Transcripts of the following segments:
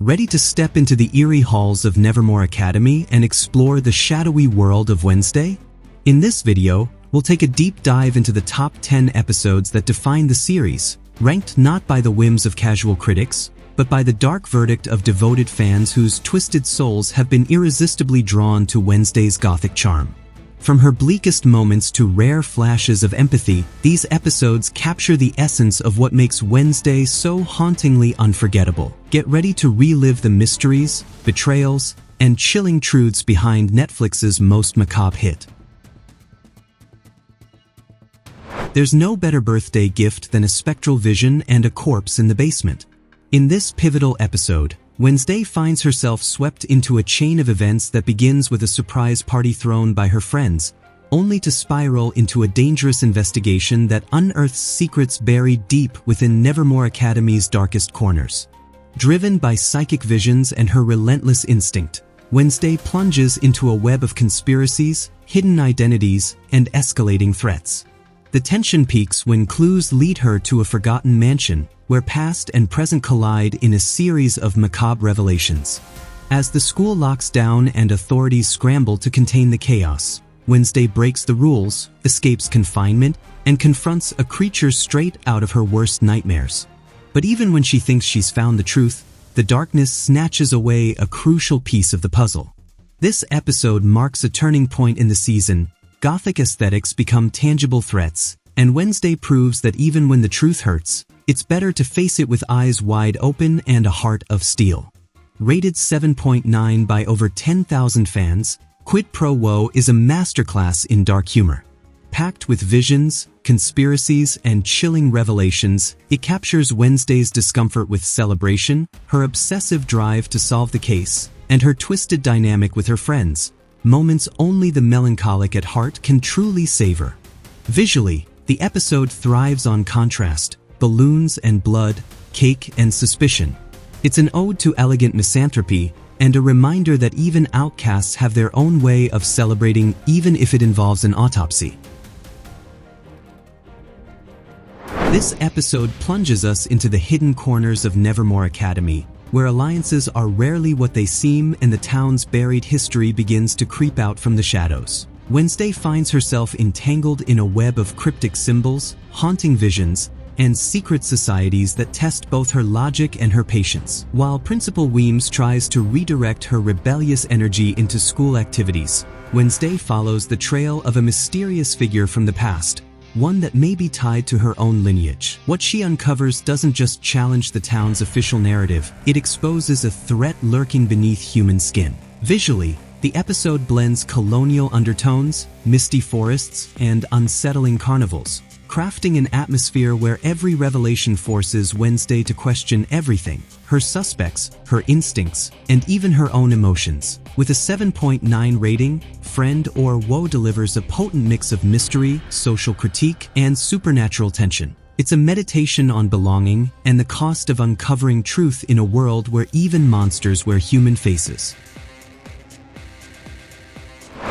Ready to step into the eerie halls of Nevermore Academy and explore the shadowy world of Wednesday? In this video, we'll take a deep dive into the top 10 episodes that define the series, ranked not by the whims of casual critics, but by the dark verdict of devoted fans whose twisted souls have been irresistibly drawn to Wednesday's gothic charm. From her bleakest moments to rare flashes of empathy, these episodes capture the essence of what makes Wednesday so hauntingly unforgettable. Get ready to relive the mysteries, betrayals, and chilling truths behind Netflix's most macabre hit. There's no better birthday gift than a spectral vision and a corpse in the basement. In this pivotal episode, Wednesday finds herself swept into a chain of events that begins with a surprise party thrown by her friends, only to spiral into a dangerous investigation that unearths secrets buried deep within Nevermore Academy's darkest corners. Driven by psychic visions and her relentless instinct, Wednesday plunges into a web of conspiracies, hidden identities, and escalating threats. The tension peaks when clues lead her to a forgotten mansion, where past and present collide in a series of macabre revelations. As the school locks down and authorities scramble to contain the chaos, Wednesday breaks the rules, escapes confinement, and confronts a creature straight out of her worst nightmares. But even when she thinks she's found the truth, the darkness snatches away a crucial piece of the puzzle. This episode marks a turning point in the season. Gothic aesthetics become tangible threats, and Wednesday proves that even when the truth hurts, it's better to face it with eyes wide open and a heart of steel. Rated 7.9 by over 10,000 fans, Quid Pro Quo is a masterclass in dark humor. Packed with visions, conspiracies, and chilling revelations, it captures Wednesday's discomfort with celebration, her obsessive drive to solve the case, and her twisted dynamic with her friends, moments only the melancholic at heart can truly savor. Visually, the episode thrives on contrast, balloons and blood, cake and suspicion. It's an ode to elegant misanthropy and a reminder that even outcasts have their own way of celebrating, even if it involves an autopsy. This episode plunges us into the hidden corners of Nevermore Academy, where alliances are rarely what they seem and the town's buried history begins to creep out from the shadows. Wednesday finds herself entangled in a web of cryptic symbols, haunting visions, and secret societies that test both her logic and her patience. While Principal Weems tries to redirect her rebellious energy into school activities, Wednesday follows the trail of a mysterious figure from the past, one that may be tied to her own lineage. What she uncovers doesn't just challenge the town's official narrative, it exposes a threat lurking beneath human skin. Visually, the episode blends colonial undertones, misty forests, and unsettling carnivals, crafting an atmosphere where every revelation forces Wednesday to question everything: her suspects, her instincts, and even her own emotions. With a 7.9 rating, Friend or Woe delivers a potent mix of mystery, social critique, and supernatural tension. It's a meditation on belonging and the cost of uncovering truth in a world where even monsters wear human faces.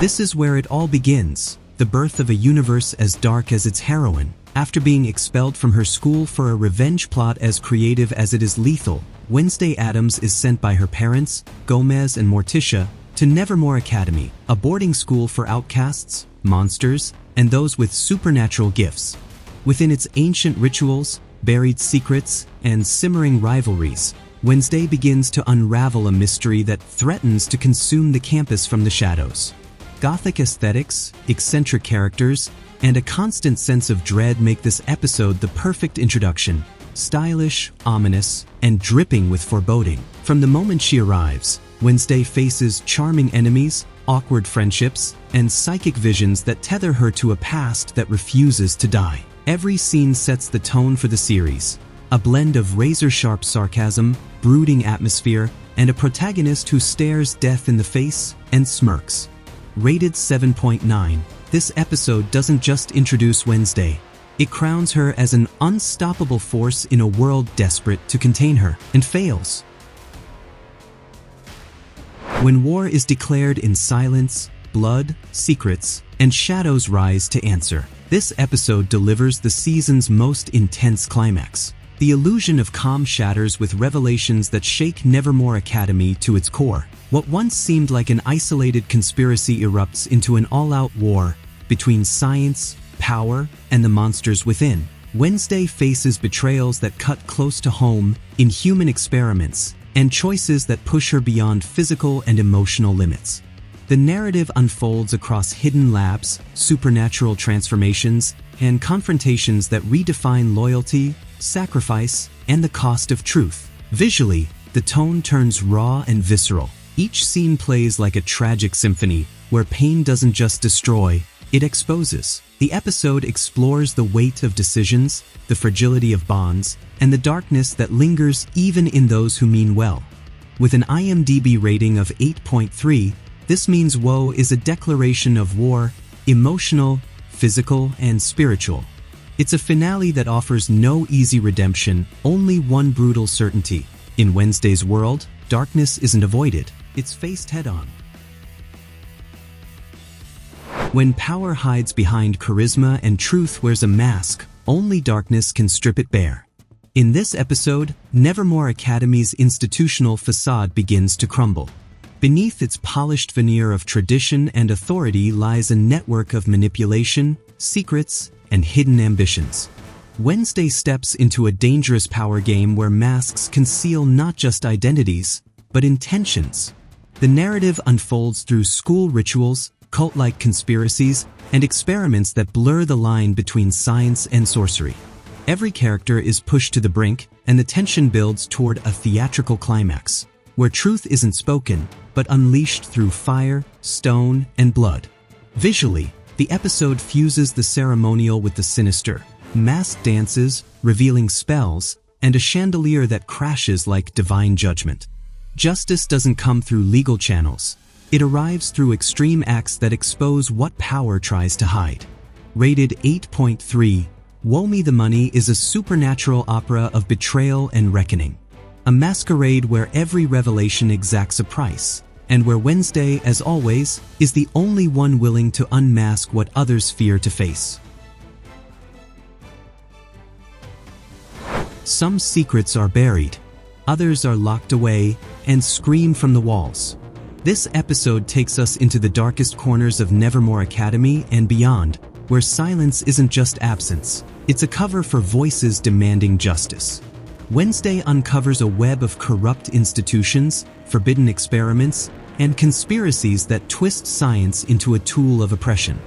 This is where it all begins. The birth of a universe as dark as its heroine. After being expelled from her school for a revenge plot as creative as it is lethal, Wednesday Addams is sent by her parents, Gomez and Morticia, to Nevermore Academy, a boarding school for outcasts, monsters, and those with supernatural gifts. Within its ancient rituals, buried secrets, and simmering rivalries, Wednesday begins to unravel a mystery that threatens to consume the campus from the shadows. Gothic aesthetics, eccentric characters, and a constant sense of dread make this episode the perfect introduction. Stylish, ominous, and dripping with foreboding. From the moment she arrives, Wednesday faces charming enemies, awkward friendships, and psychic visions that tether her to a past that refuses to die. Every scene sets the tone for the series. A blend of razor-sharp sarcasm, brooding atmosphere, and a protagonist who stares death in the face and smirks. Rated 7.9, this episode doesn't just introduce Wednesday. It crowns her as an unstoppable force in a world desperate to contain her, and fails. When war is declared in silence, blood, secrets, and shadows rise to answer, this episode delivers the season's most intense climax. The illusion of calm shatters with revelations that shake Nevermore Academy to its core. What once seemed like an isolated conspiracy erupts into an all-out war between science, power, and the monsters within. Wednesday faces betrayals that cut close to home, inhuman experiments, and choices that push her beyond physical and emotional limits. The narrative unfolds across hidden labs, supernatural transformations, and confrontations that redefine loyalty, sacrifice, and the cost of truth. Visually, the tone turns raw and visceral. Each scene plays like a tragic symphony, where pain doesn't just destroy, it exposes. The episode explores the weight of decisions, the fragility of bonds, and the darkness that lingers even in those who mean well. With an IMDb rating of 8.3, this means Woe is a declaration of war, emotional, physical, and spiritual. It's a finale that offers no easy redemption, only one brutal certainty. In Wednesday's world, darkness isn't avoided, it's faced head-on. When power hides behind charisma and truth wears a mask, only darkness can strip it bare. In this episode, Nevermore Academy's institutional facade begins to crumble. Beneath its polished veneer of tradition and authority lies a network of manipulation, secrets, and hidden ambitions. Wednesday steps into a dangerous power game where masks conceal not just identities, but intentions. The narrative unfolds through school rituals, cult-like conspiracies, and experiments that blur the line between science and sorcery. Every character is pushed to the brink, and the tension builds toward a theatrical climax, where truth isn't spoken, but unleashed through fire, stone, and blood. Visually, the episode fuses the ceremonial with the sinister. Masked dances, revealing spells, and a chandelier that crashes like divine judgment. Justice doesn't come through legal channels. It arrives through extreme acts that expose what power tries to hide. Rated 8.3, Woe Me the Money is a supernatural opera of betrayal and reckoning. A masquerade where every revelation exacts a price, and where Wednesday, as always, is the only one willing to unmask what others fear to face. Some secrets are buried, others are locked away and scream from the walls. This episode takes us into the darkest corners of Nevermore Academy and beyond, where silence isn't just absence, it's a cover for voices demanding justice. Wednesday uncovers a web of corrupt institutions, forbidden experiments, and conspiracies that twist science into a tool of oppression.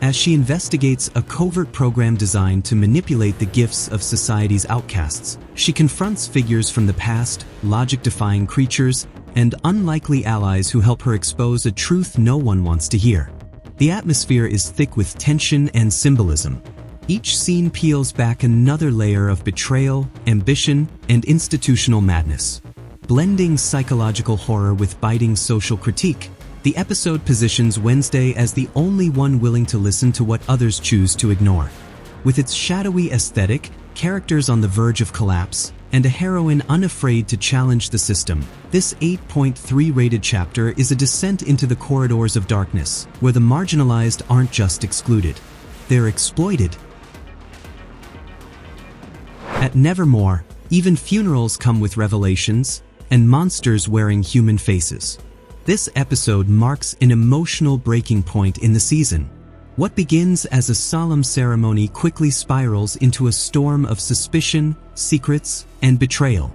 As she investigates a covert program designed to manipulate the gifts of society's outcasts, she confronts figures from the past, logic-defying creatures, and unlikely allies who help her expose a truth no one wants to hear. The atmosphere is thick with tension and symbolism. Each scene peels back another layer of betrayal, ambition, and institutional madness. Blending psychological horror with biting social critique, the episode positions Wednesday as the only one willing to listen to what others choose to ignore. With its shadowy aesthetic, characters on the verge of collapse, and a heroine unafraid to challenge the system, this 8.3 rated chapter is a descent into the corridors of darkness, where the marginalized aren't just excluded, they're exploited. At Nevermore, even funerals come with revelations, and monsters wearing human faces. This episode marks an emotional breaking point in the season. What begins as a solemn ceremony quickly spirals into a storm of suspicion, secrets, and betrayal.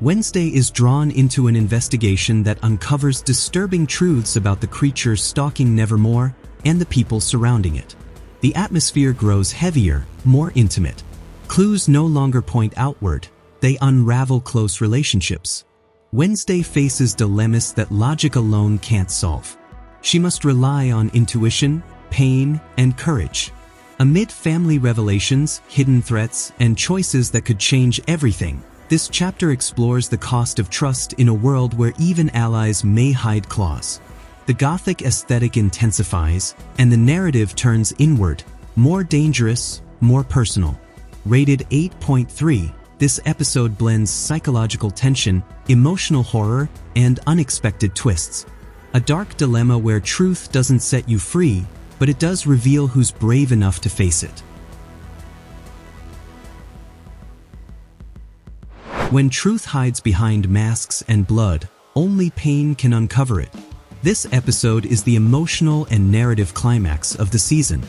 Wednesday is drawn into an investigation that uncovers disturbing truths about the creature stalking Nevermore and the people surrounding it. The atmosphere grows heavier, more intimate. Clues no longer point outward, they unravel close relationships. Wednesday faces dilemmas that logic alone can't solve. She must rely on intuition, pain, and courage. Amid family revelations, hidden threats, and choices that could change everything, this chapter explores the cost of trust in a world where even allies may hide claws. The Gothic aesthetic intensifies, and the narrative turns inward, more dangerous, more personal. Rated 8.3, this episode blends psychological tension, emotional horror, and unexpected twists. A dark dilemma where truth doesn't set you free, but it does reveal who's brave enough to face it. When truth hides behind masks and blood, only pain can uncover it. This episode is the emotional and narrative climax of the season.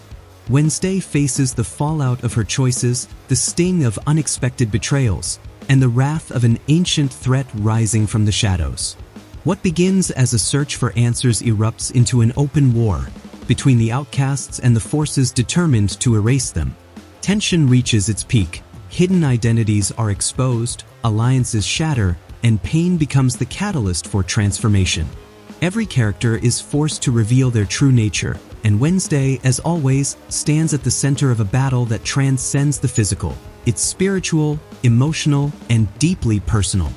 Wednesday faces the fallout of her choices, the sting of unexpected betrayals, and the wrath of an ancient threat rising from the shadows. What begins as a search for answers erupts into an open war between the outcasts and the forces determined to erase them. Tension reaches its peak, hidden identities are exposed, alliances shatter, and pain becomes the catalyst for transformation. Every character is forced to reveal their true nature, and Wednesday, as always, stands at the center of a battle that transcends the physical. It's spiritual, emotional, and deeply personal.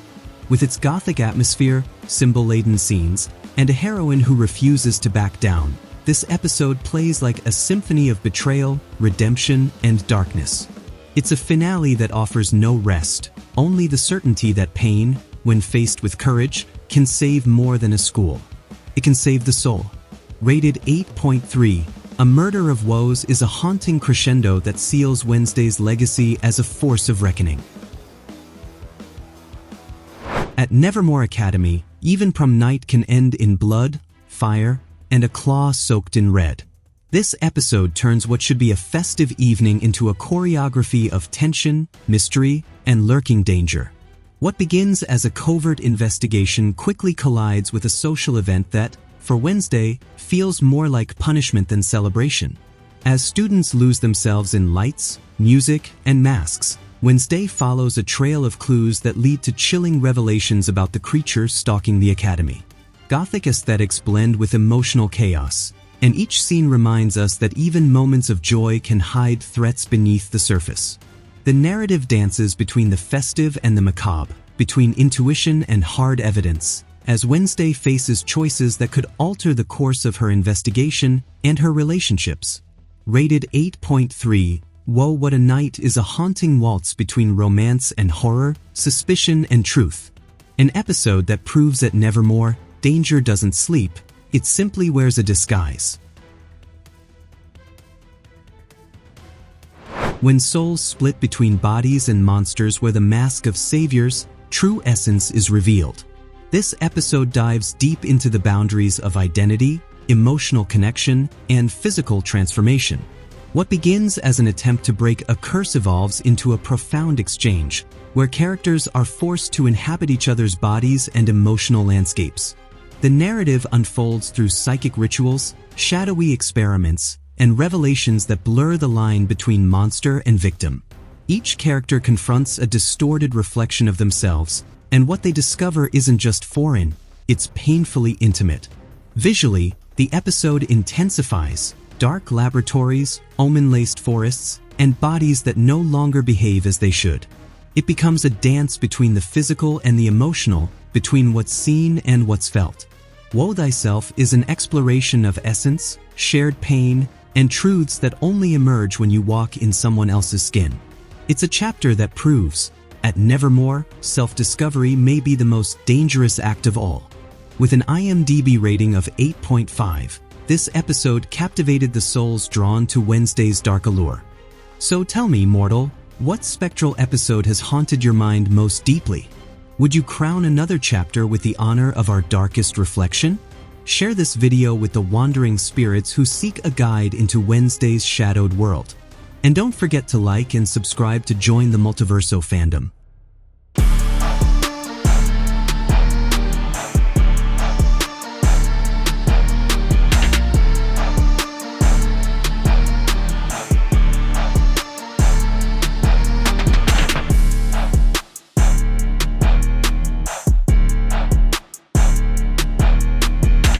With its gothic atmosphere, symbol-laden scenes, and a heroine who refuses to back down, this episode plays like a symphony of betrayal, redemption, and darkness. It's a finale that offers no rest, only the certainty that pain, when faced with courage, can save more than a school. It can save the soul. Rated 8.3, A Murder of Woes is a haunting crescendo that seals Wednesday's legacy as a force of reckoning. At Nevermore Academy, even prom night can end in blood, fire, and a claw soaked in red. This episode turns what should be a festive evening into a choreography of tension, mystery, and lurking danger. What begins as a covert investigation quickly collides with a social event that, for Wednesday, feels more like punishment than celebration. As students lose themselves in lights, music, and masks, Wednesday follows a trail of clues that lead to chilling revelations about the creature stalking the academy. Gothic aesthetics blend with emotional chaos, and each scene reminds us that even moments of joy can hide threats beneath the surface. The narrative dances between the festive and the macabre, between intuition and hard evidence, as Wednesday faces choices that could alter the course of her investigation and her relationships. Rated 8.3, Whoa, What a Night is a haunting waltz between romance and horror, suspicion and truth. An episode that proves at Nevermore, danger doesn't sleep, it simply wears a disguise. When souls split between bodies and monsters where the mask of saviors, true essence is revealed. This episode dives deep into the boundaries of identity, emotional connection, and physical transformation. What begins as an attempt to break a curse evolves into a profound exchange, where characters are forced to inhabit each other's bodies and emotional landscapes. The narrative unfolds through psychic rituals, shadowy experiments, and revelations that blur the line between monster and victim. Each character confronts a distorted reflection of themselves, and what they discover isn't just foreign, it's painfully intimate. Visually, the episode intensifies. Dark laboratories, omen-laced forests, and bodies that no longer behave as they should. It becomes a dance between the physical and the emotional, between what's seen and what's felt. Woe Thyself is an exploration of essence, shared pain, and truths that only emerge when you walk in someone else's skin. It's a chapter that proves, at Nevermore, self-discovery may be the most dangerous act of all. With an IMDb rating of 8.5, this episode captivated the souls drawn to Wednesday's dark allure. So tell me, mortal, what spectral episode has haunted your mind most deeply? Would you crown another chapter with the honor of our darkest reflection? Share this video with the wandering spirits who seek a guide into Wednesday's shadowed world. And don't forget to like and subscribe to join the Multiverso fandom.